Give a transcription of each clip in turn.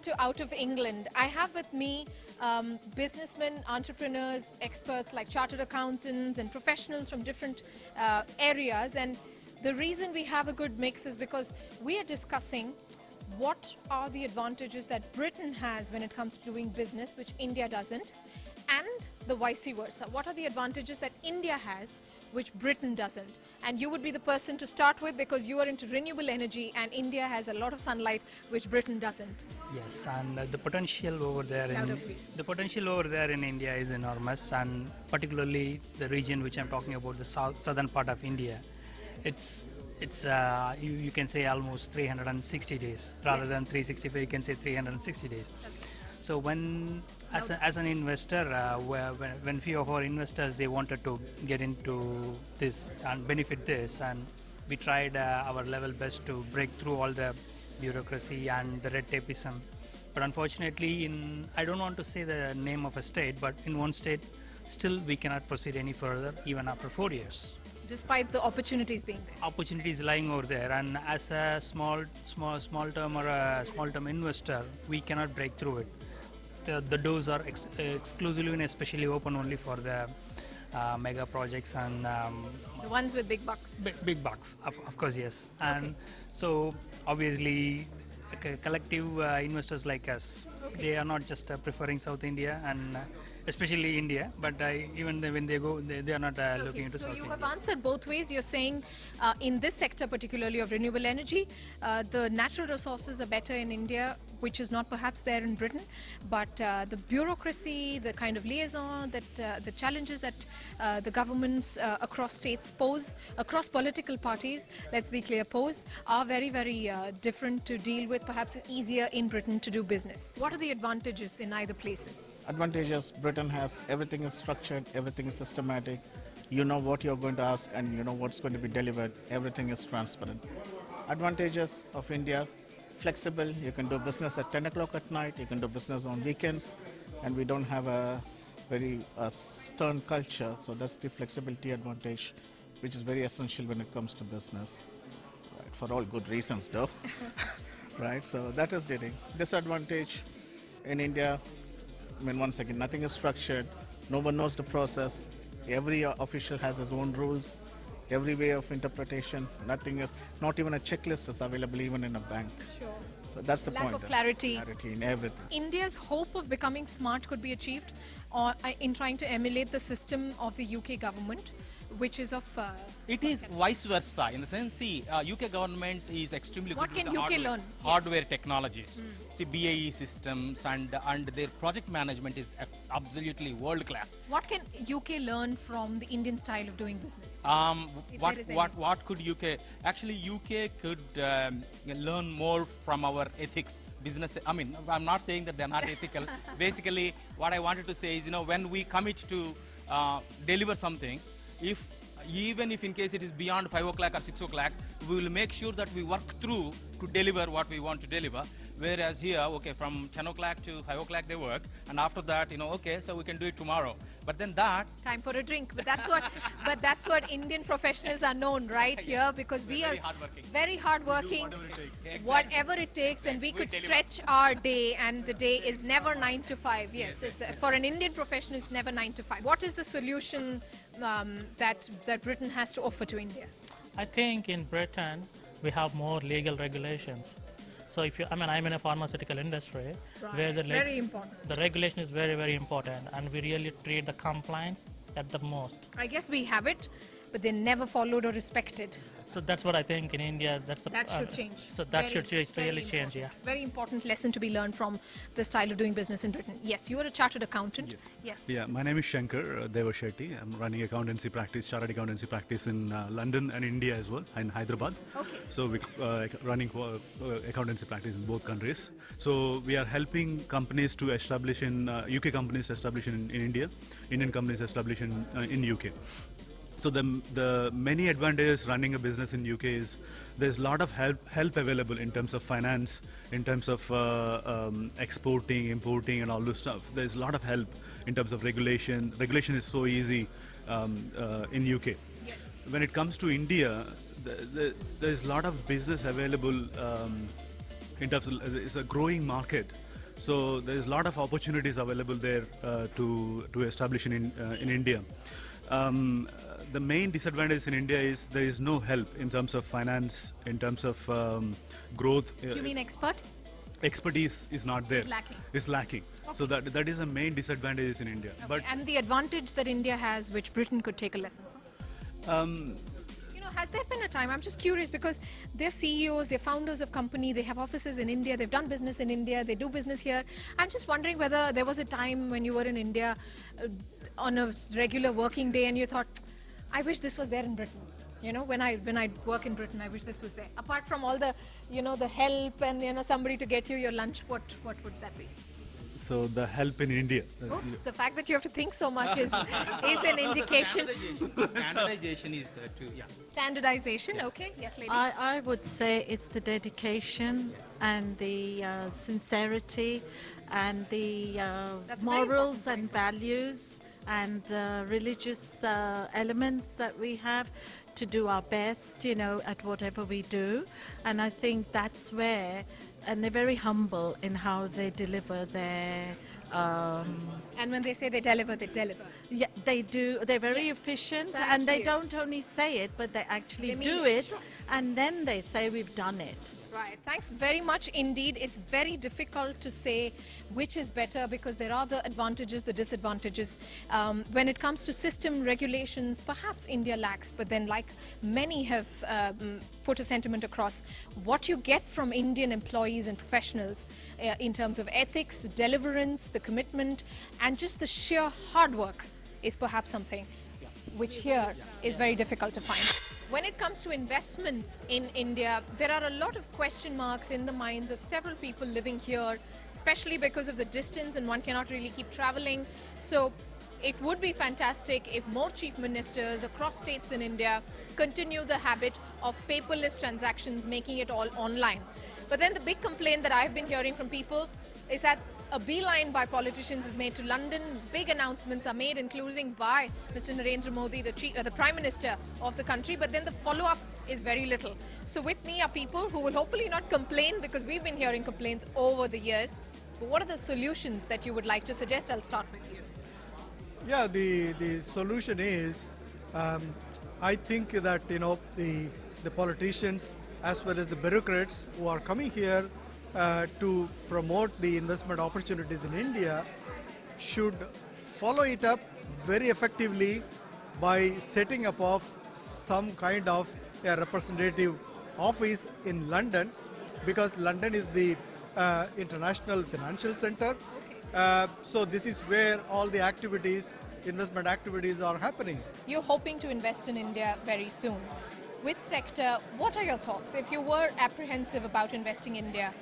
to Out of England. I have with me businessmen, entrepreneurs, experts like chartered accountants and professionals from different areas. And the reason we have a good mix is because we are discussing what are the advantages that Britain has when it comes to doing business, which India doesn't, and the vice versa. What are the advantages that India has, which Britain doesn't? And you would be the person to start with because you are into renewable energy and India has a lot of sunlight, which Britain doesn't. Yes, and the potential over there in India is enormous, and particularly the region which I'm talking about, the southern part of India. It's you can say almost 360 days rather than 365. You can say 360 days. Okay. So when as an investor, when few of our investors, they wanted to get into this and benefit this, and we tried our level best to break through all the bureaucracy and the red tapeism. But unfortunately, I don't want to say the name of a state, but in one state, still we cannot proceed any further even after 4 years. Despite the opportunities being there. Opportunities lying over there, and as a small term or a small term investor, we cannot break through it. The doors are exclusively and especially open only for the mega projects and the ones with big bucks. Big bucks, of course, yes. And so obviously collective investors like us, they are not just preferring South India and especially India, but even when they go, they are not looking into South India. So you have answered both ways. You're saying in this sector, particularly of renewable energy, the natural resources are better in India, which is not perhaps there in Britain, but the bureaucracy, the kind of liaison, that the challenges that the governments across states pose, across political parties, let's be clear, pose, are very, very different to deal with, perhaps easier in Britain to do business. What are the advantages in either places? Advantages: Britain has everything is structured, everything is systematic. You know what you're going to ask and you know what's going to be delivered. Everything is transparent. Advantages of India: flexible. You can do business at 10 o'clock at night. You can do business on weekends, and we don't have a very stern culture. So that's the flexibility advantage, which is very essential when it comes to business. Right, for all good reasons, though. Right. So that is the thing. Disadvantage in India. I mean, once again, nothing is structured. No one knows the process. Every official has his own rules, every way of interpretation. Nothing is, not even a checklist is available even in a bank. Sure. So that's the point. Lack of clarity. Clarity in everything. India's hope of becoming smart could be achieved in trying to emulate the system of the UK government, which is of... It is vice versa, in the sense, see, UK government is extremely what good can with UK learn? hardware technologies. See, BAE systems and their project management is absolutely world class. What can UK learn from the Indian style of doing business? What could UK... Actually, UK could learn more from our ethics. Business, I mean, I'm not saying that they're not ethical. Basically, what I wanted to say is, when we commit to deliver something, even if in case it is beyond 5 o'clock or 6 o'clock, we will make sure that we work through to deliver what we want to deliver. Whereas here, okay, from 10 o'clock to 5 o'clock they work, and after that, okay, so we can do it tomorrow. But then that... Time for a drink. But that's what Indian professionals are known, right, here, because we are very hardworking, whatever it takes, and we could stretch our day, and the day is never 9 to 5. Yes, for an Indian professional, it's never 9 to 5. What is the solution that Britain has to offer to India? I think in Britain, we have more legal regulations. So if I'm in a pharmaceutical industry, where very important. The regulation is very, very important, and we really treat the compliance at the most. I guess we have it, but they're never followed or respected. So that's what I think in India. That should change. So that should really change, yeah. Very important lesson to be learned from the style of doing business in Britain. Yes, you are a chartered accountant. Yes. Yeah, my name is Shankar Devashetty. I'm running accountancy practice, chartered accountancy practice in London and India as well, in Hyderabad. Okay. So we're running accountancy practice in both countries. So we are helping companies to establish UK companies establish in India, Indian companies establish in UK. So the many advantages running a business in UK is there's a lot of help available in terms of finance, in terms of exporting, importing, and all this stuff. There's a lot of help in terms of regulation. Regulation is so easy in UK. Yes. When it comes to India, there's a lot of business available in terms of it's a growing market. So there is a lot of opportunities available there to establish in India. The main disadvantage in India is there is no help in terms of finance, in terms of growth. You mean expert? Expertise is not there. It's lacking. Okay. So that is a main disadvantage in India. Okay. But And the advantage that India has, which Britain could take a lesson from? Has there been a time, I'm just curious, because they're CEOs, they're founders of company, they have offices in India, they've done business in India, they do business here. I'm just wondering whether there was a time when you were in India on a regular working day and you thought, I wish this was there in Britain. You know, when I work in Britain, I wish this was there. Apart from all the, the help and, somebody to get you your lunch, what would that be? so the help in India. Oops, the fact that you have to think so much is an indication. Standardization is too, yeah. Standardization, okay. Yes, lady. I would say it's the dedication and the sincerity and the morals and values and religious elements that we have to do our best, at whatever we do. And I think that's where, and they're very humble in how they deliver their... and when they say they deliver, they deliver. Yeah, they do. They're very efficient, and they don't only say it, but they actually do it, and then they say we've done it. Right. Thanks very much indeed. It's very difficult to say which is better because there are the advantages, the disadvantages. When it comes to system regulations, perhaps India lacks, but then like many have put a sentiment across, what you get from Indian employees and professionals in terms of ethics, deliverance, the commitment, and just the sheer hard work is perhaps something which here is very difficult to find. When it comes to investments in India, there are a lot of question marks in the minds of several people living here, especially because of the distance and one cannot really keep traveling. So it would be fantastic if more chief ministers across states in India continue the habit of paperless transactions, making it all online. But then the big complaint that I've been hearing from people is that a beeline by politicians is made to London. Big announcements are made, including by Mr. Narendra Modi, the Prime Minister of the country, but then the follow-up is very little. So with me are people who will hopefully not complain, because we've been hearing complaints over the years. But what are the solutions that you would like to suggest? I'll start with you. Yeah, the solution is, I think that, the politicians as well as the bureaucrats who are coming here to promote the investment opportunities in India should follow it up very effectively by setting up of some kind of a representative office in London, because London is the international financial center. So this is where all the activities, investment activities are happening. You're hoping to invest in India very soon. With sector, what are your thoughts? If you were apprehensive about investing in India,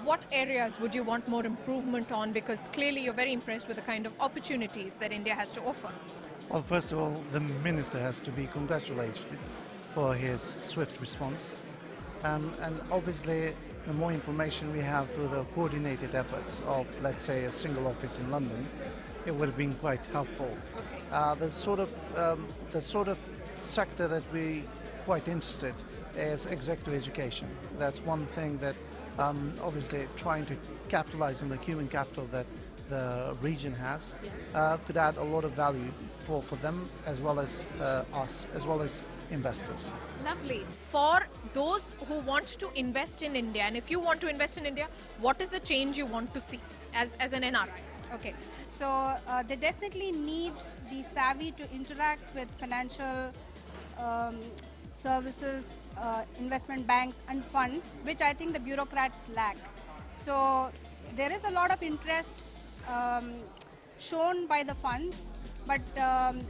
what areas would you want more improvement on? Because clearly you're very impressed with the kind of opportunities that India has to offer. Well, first of all, the Minister has to be congratulated for his swift response. And obviously, the more information we have through the coordinated efforts of, let's say, a single office in London, it would have been quite helpful. Okay. The sort of sector that we quite interested is executive education. That's one thing that obviously trying to capitalize on the human capital that the region has could add a lot of value for them as well as us, as well as investors. Lovely. For those who want to invest in India, and if you want to invest in India, what is the change you want to see as an NRI? Okay, so they definitely need the savvy to interact with financial services, investment banks and funds, which I think the bureaucrats lack. So there is a lot of interest shown by the funds, but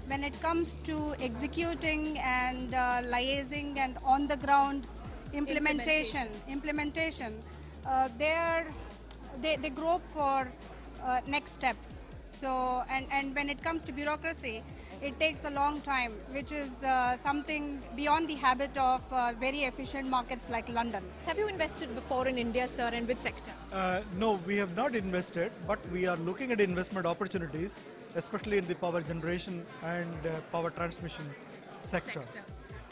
when it comes to executing and liaising and on the ground implementation, they grope for next steps. So and when it comes to bureaucracy, it takes a long time, which is something beyond the habit of very efficient markets like London. Have you invested before in India, sir, and which sector? No, we have not invested, but we are looking at investment opportunities, especially in the power generation and power transmission sector.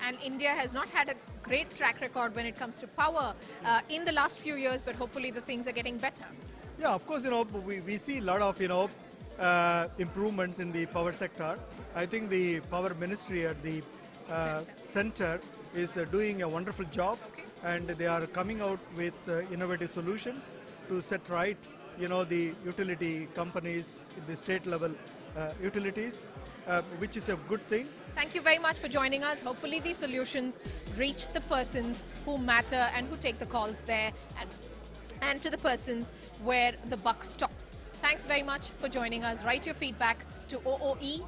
And India has not had a great track record when it comes to power in the last few years, but hopefully the things are getting better. Yeah, of course, we see a lot of, improvements in the power sector. I think the power ministry at the center is doing a wonderful job, and they are coming out with innovative solutions to set right, the utility companies, the state level utilities, which is a good thing. Thank you very much for joining us. Hopefully these solutions reach the persons who matter and who take the calls there, and to the persons where the buck stops. Thanks very much for joining us. Write your feedback to ooe@ndtv.com.